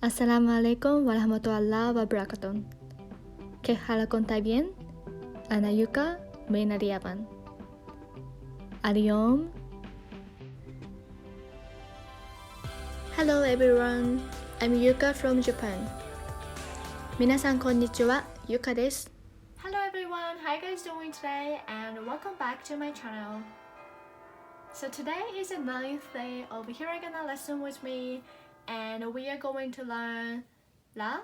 Assalamualaikum warahmatullahi wabarakatuh. ¿Qué tal conta bien? Ana Yuka, Menariaban. Ariom. Hello everyone. I'm Yuka from Japan. 皆さんこんにちは、Yuka です。Hello everyone. How are you guys doing today? And welcome back to my channel. So today is the 9th day of Hiragana lesson with me, and we are going to learn la,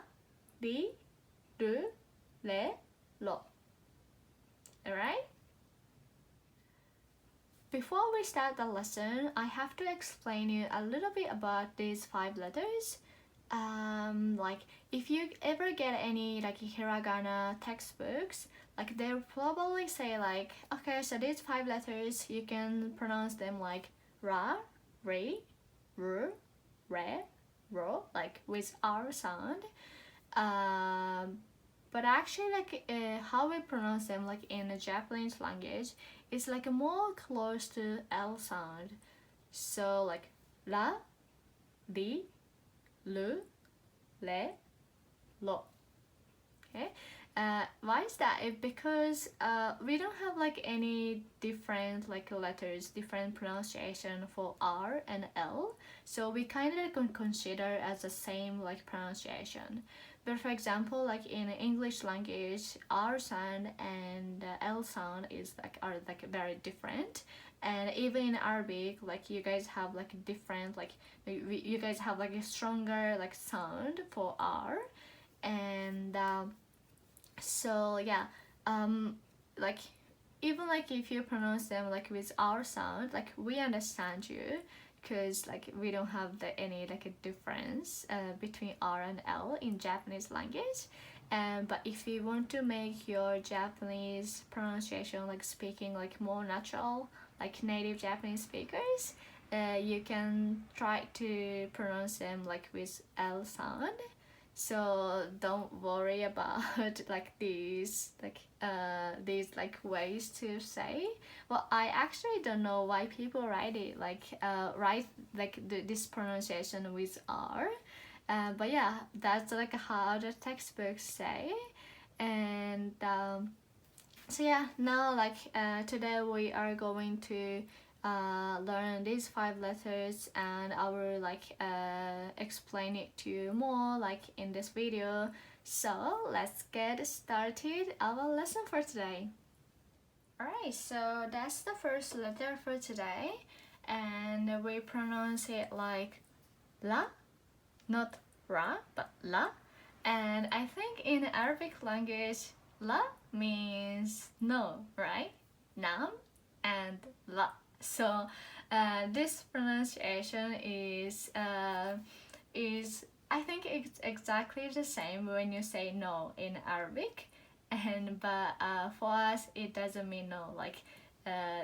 li, ru, le, lo. Alright? Before we start the lesson, I have to explain you a little bit about these 5 letters. Like if you ever get any like hiragana textbooks, like they'll probably say like, okay, so these 5 letters you can pronounce them like ra, re, ru, re, ro, like with R sound. But actually like how we pronounce them like in the Japanese language is like more close to L sound. So like la, li, lu, le, lo. Okay. Why is that? Because we don't have like any different like letters, different pronunciation for R and L, so we kind of can consider as the same like pronunciation. But for example, like in English language, R sound and L sound are very different. And even in Arabic, like you guys have like different like you guys have like a stronger like sound for R, and so yeah, like even like if you pronounce them like with R sound, like we understand you, because like we don't have any like a difference between R and L in Japanese language. But if you want to make your Japanese pronunciation like speaking like more natural, like native Japanese speakers, you can try to pronounce them like with L sound. So don't worry about like these ways to say. Well, I actually don't know why people write it like this pronunciation with R, but yeah, that's like how the textbooks say. And so yeah, now like today we are going to learn these 5 letters, and I will like explain it to you more like in this video. So let's get started our lesson for today. Alright, so that's the first letter for today, and we pronounce it like la, not ra, but la. And I think in Arabic language, la means no, right? Nam and la. So this pronunciation is I think it's exactly the same when you say no in Arabic, and but for us it doesn't mean no. Like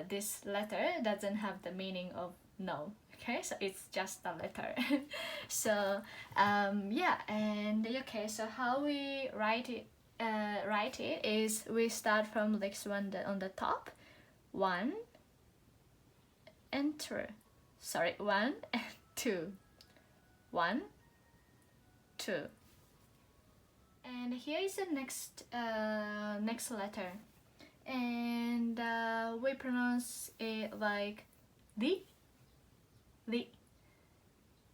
this letter doesn't have the meaning of no. Okay, so it's just a letter. So yeah, and okay, so how we write it is we start from this one on the top, 1 and 2. Sorry, 1 and 2. 1, 2. And here is the next letter, and we pronounce it like li.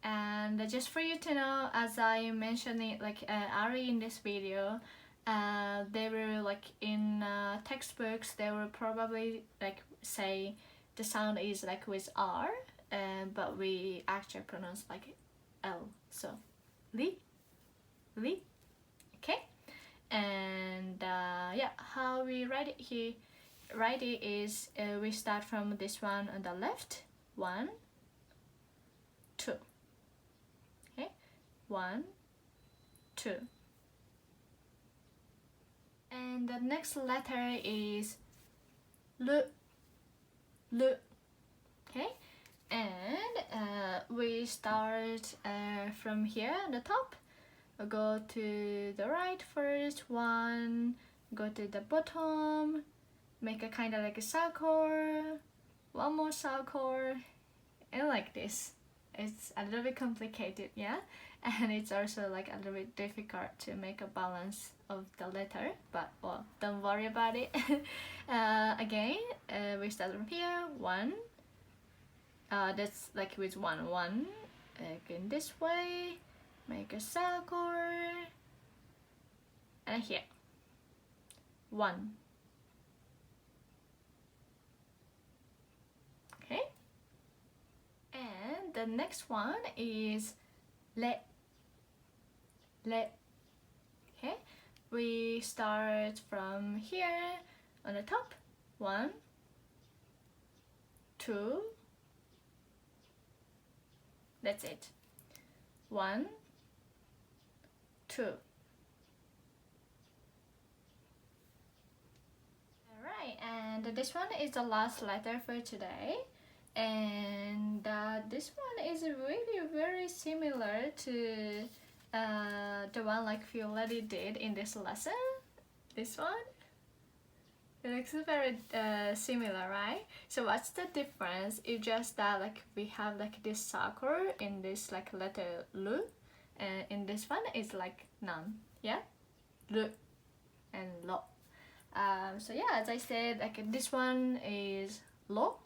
And just for you to know, as I mentioned it like early in this video, they were like in textbooks they will probably like say the sound is like with R, but we actually pronounce like L. So li, okay. And yeah, how we write it is we start from this one on the left, 1, 2. Okay, 1, 2. And the next letter is lu. Okay, and we start from here on the top. We'll go to the right first, 1, go to the bottom, make a kind of like a circle, 1 more circle, and like this. it's a little bit complicated, yeah, and it's also like a little bit difficult to make a balance of the letter, but well, don't worry about it. Again, we start from here, one, that's like with one, again this way, make a circle, and here, one. Okay, and the next one is le. Okay, we start from here on the top, one, two, that's it, one, two. Alright, and this one is the last letter for today, and this one is really very similar to the one like we already did in this lesson. This one, it looks very similar, right? So what's the difference? It's just that like we have like this circle in this like letter L, and in this one it's like none, yeah, L and Lo. So yeah, as I said, like this one is Lo,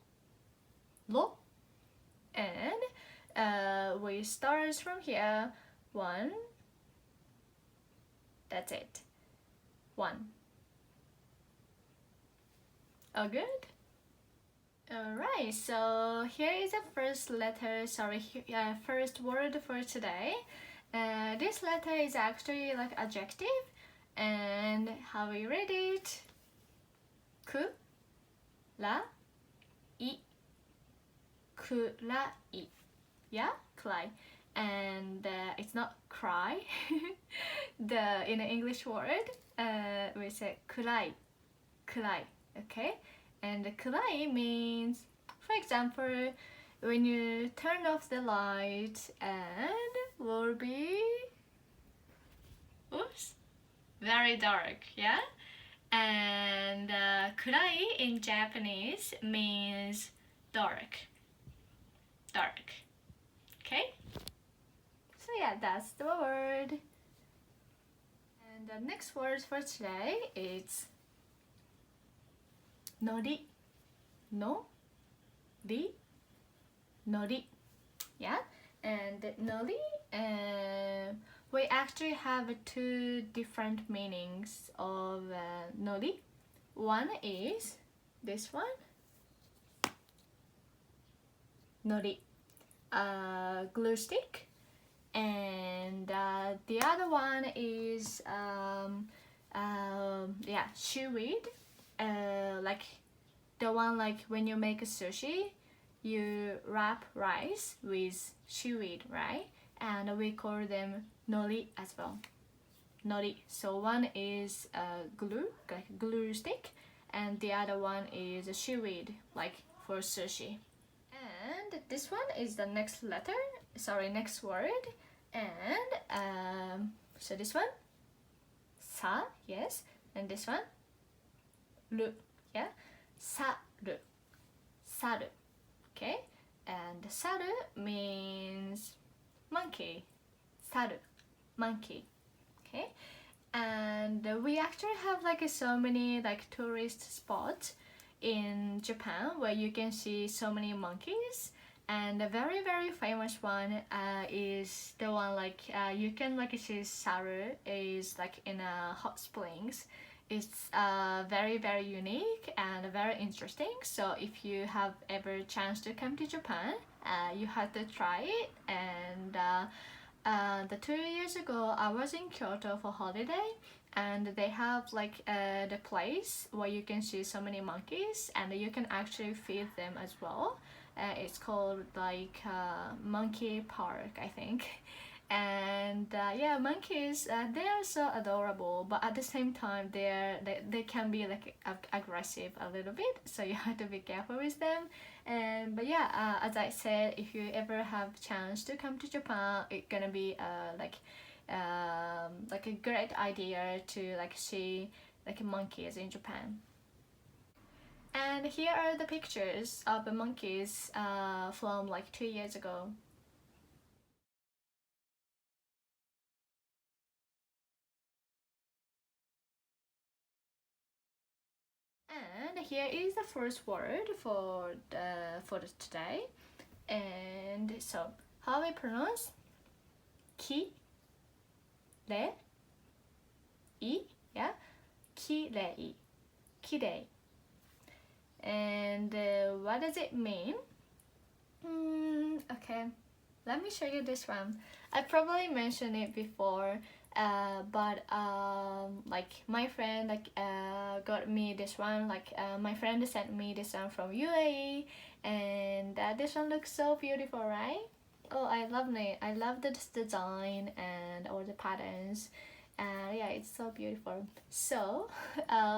and we start from here, one, that's it, one. All good? Alright, so here is the first letter, first word for today. This letter is actually like adjective, and how we read it? Ku, la, I, kurai. Yeah, kurai. And it's not cry. In an English word, we say kurai, okay? And kurai means, for example, when you turn off the light and will be, oops, very dark, yeah? And kurai in Japanese means dark, okay? So yeah, that's the word. And the next word for today is nori, nori, yeah? And nori, we actually have two different meanings of nori. One is this one, nori, glue stick, and the other one is yeah, seaweed, like the one like when you make a sushi, you wrap rice with seaweed, right? And we call them nori as well, nori. So one is glue, like glue stick, and the other one is a seaweed, like for sushi. And this one is the next letter, next word, and so this one, sa, yes, and this one, ru, yeah, saru, okay, and saru means monkey, saru, monkey, okay, and we actually have like so many like tourist spots in Japan where you can see so many monkeys, and a very famous one is the one like you can like see Saru is like in a hot springs. It's very unique and very interesting, so if you have ever chance to come to Japan, you have to try it. And the 2 years ago I was in Kyoto for holiday, and they have like the place where you can see so many monkeys and you can actually feed them as well. It's called like monkey park, I think. And yeah, monkeys, they are so adorable, but at the same time they can be like aggressive a little bit, so you have to be careful with them. And but yeah, as I said, if you ever have chance to come to Japan, it's gonna be like a great idea to like see like monkeys in Japan. And here are the pictures of the monkeys from like 2 years ago. And here is the first word for today. And so how we pronounce ki re I, yeah, kirei, kirei. And what does it mean? Okay, let me show you this one. I probably mentioned it before, but like my friend got me this one. My friend sent me this one from UAE, and this one looks so beautiful, right? Oh, I love it. I love this design and all the patterns. Yeah, it's so beautiful. So,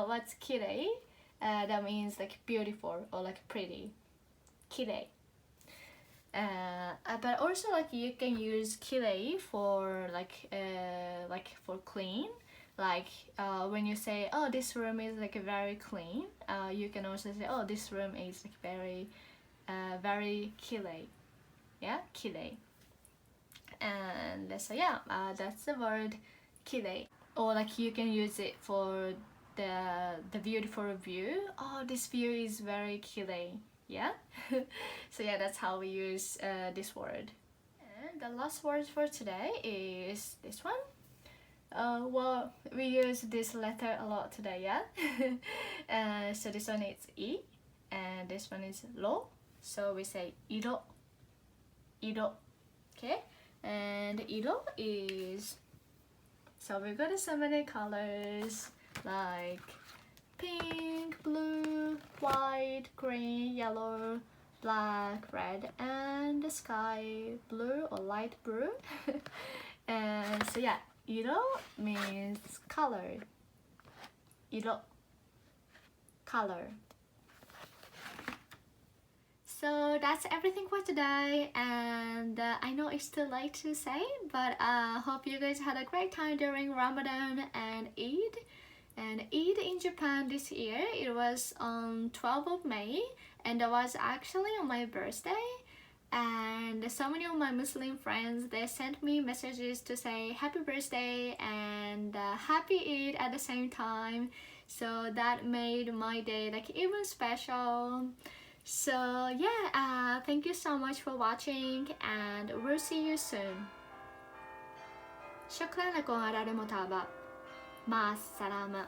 what's kirei? That means like beautiful or like pretty. Kirei. But also like you can use kirei for for clean. When you say, oh, this room is like very clean, you can also say, oh, this room is like very kirei. Yeah, kirei. And so yeah, that's the word kirei. Or like you can use it for the beautiful view. Oh, this view is very kirei. Yeah. So yeah, that's how we use this word. And the last word for today is this one. Well, we use this letter a lot today, yeah. So this one is I, and this one is ro. So we say iro, iro. Okay, and iro is, so we've got so many colors like pink, blue, white, green, yellow, black, red, and the sky blue or light blue. And so yeah, iro means color. Iro, color. So that's everything for today, and I know it's too late to say, but I hope you guys had a great time during Ramadan and Eid. And Eid in Japan this year, it was on 12th of May, and that was actually on my birthday. And so many of my Muslim friends, they sent me messages to say happy birthday and happy Eid at the same time. So that made my day like even special. So yeah, thank you so much for watching, and we'll see you soon. شكرا لكم على المتابعة. مع السلامة.